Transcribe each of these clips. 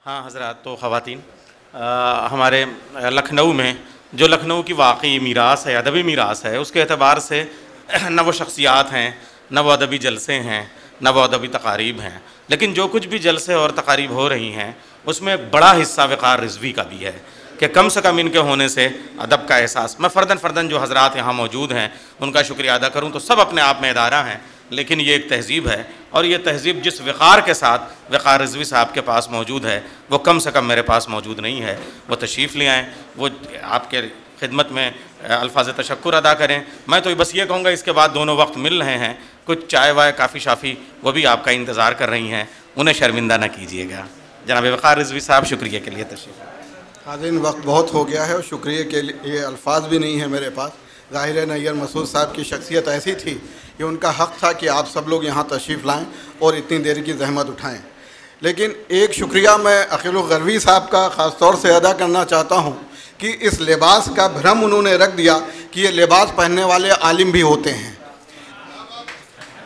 हाँ हज़रात, तो ख़वातीन, हमारे लखनऊ में जो लखनऊ की वाकई मीरास है, अदबी मीरास है, उसके एतबार से न वो शख्सियात हैं, न वो अदबी जलसे हैं, न वो अदबी तकारीब हैं, लेकिन जो कुछ भी जलसे और तकारीब हो रही हैं उसमें बड़ा हिस्सा वक़ार रिज़वी का भी है कि कम से कम इनके होने से अदब का एहसास। मैं फ़र्दन जो हज़रात यहाँ मौजूद हैं उनका शुक्रिया अदा करूँ तो सब अपने आप में इदारा हैं, लेकिन ये एक तहज़ीब है और ये तहज़ीब जिस वक़ार के साथ वक़ार रिज़वी साहब के पास मौजूद है वो कम से कम मेरे पास मौजूद नहीं है। वो तशरीफ़ ले आएँ, वो आपके खिदमत में अल्फाज़ तशक्कुर अदा करें। मैं तो बस ये कहूँगा इसके बाद दोनों वक्त मिल रहे हैं, कुछ चाय वाय काफ़ी शाफ़ी वो भी आपका इंतज़ार कर रही हैं, उन्हें शर्मिंदा न कीजिएगा। जनाब वक़ार रिज़वी साहब, शुक्रिया के लिए तशरीफ़। हाज़िरीन, वक्त बहुत हो गया है और शुक्रिया के लिए अल्फाज भी नहीं है मेरे पास। ज़ाहिर है नैयर मसूद साहब की शख्सियत ऐसी थी कि उनका हक़ था कि आप सब लोग यहाँ तशरीफ़ लाएँ और इतनी देर की जहमत उठाएँ। लेकिन एक शुक्रिया मैं अकील गरवी साहब का ख़ास तौर से अदा करना चाहता हूँ कि इस लिबास का भ्रम उन्होंने रख दिया कि ये लिबास पहनने वाले आलिम भी होते हैं।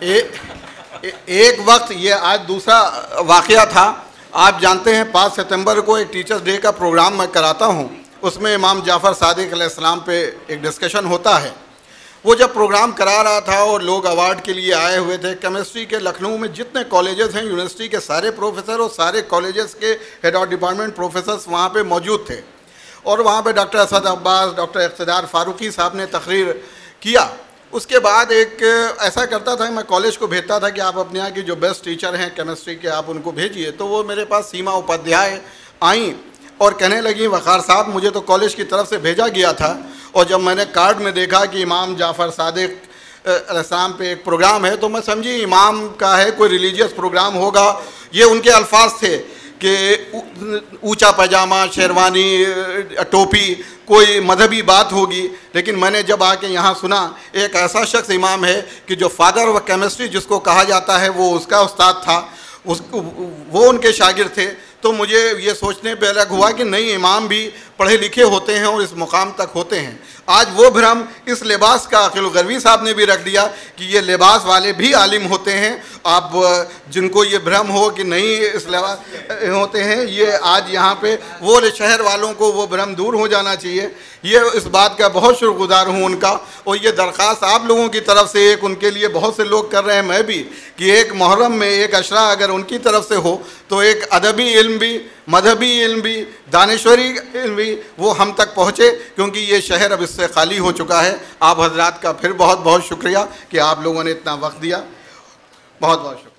एक वक्त ये आज दूसरा वाक़या था। आप जानते हैं 5 सितंबर को एक टीचर्स डे का प्रोग्राम मैं कराता हूँ, उसमें इमाम जाफ़र सादिक अलैहिस्सलाम पे एक डिस्कशन होता है। वो जब प्रोग्राम करा रहा था और लोग अवार्ड के लिए आए हुए थे, केमिस्ट्री के लखनऊ में जितने कॉलेजेस हैं, यूनिवर्सिटी के सारे प्रोफेसर और सारे कॉलेजेस के हेड ऑफ डिपार्टमेंट प्रोफेसर्स वहाँ पे मौजूद थे और वहाँ पे डॉक्टर असद अब्बास, डॉक्टर इक़्तिदार फ़ारूकी साहब ने तकरीर किया। उसके बाद एक ऐसा करता था, मैं कॉलेज को भेजता था कि आप अपने यहाँ की जो बेस्ट टीचर हैं केमिस्ट्री के आप उनको भेजिए। तो वो मेरे पास सीमा उपाध्याय आई और कहने लगी, वक़ार साहब मुझे तो कॉलेज की तरफ से भेजा गया था और जब मैंने कार्ड में देखा कि इमाम जाफ़र सादिक अलैहिस्सलाम पे एक प्रोग्राम है तो मैं समझी इमाम का है, कोई रिलीजियस प्रोग्राम होगा। ये उनके अल्फाज थे कि ऊंचा पैजामा, शेरवानी, टोपी, कोई मजहबी बात होगी। लेकिन मैंने जब आके यहाँ सुना एक ऐसा शख्स इमाम है कि जो फादर ऑफ केमिस्ट्री जिसको कहा जाता है वो उसका उस्ताद था, वो उनके शागिर्द थे, तो मुझे ये सोचने पे अलग हुआ कि नहीं, इमाम भी पढ़े लिखे होते हैं और इस मुकाम तक होते हैं। आज वो भ्रम इस लिबास का अकील गरवी साहब ने भी रख दिया कि ये लिबास वाले भी आलिम होते हैं। आप जिनको ये भ्रम हो कि नहीं इस लिबास होते हैं, ये आज यहाँ पे वो शहर वालों को वो भ्रम दूर हो जाना चाहिए। ये इस बात का बहुत शुक्रगुजार हूँ उनका। और ये दरख्वास्त आप लोगों की तरफ से एक उनके लिए बहुत से लोग कर रहे हैं, मैं भी, कि एक मुहर्रम में एक अशरा अगर उनकी तरफ से हो तो एक अदबी इल्म भी, मजहबी इल्म भी, दानिश्वरी इल्म भी वो हम तक पहुँचे, क्योंकि ये शहर अब इससे खाली हो चुका है। आप हजरात का फिर बहुत बहुत शुक्रिया कि आप लोगों ने इतना वक्त दिया। बहुत बहुत शुक्रिया।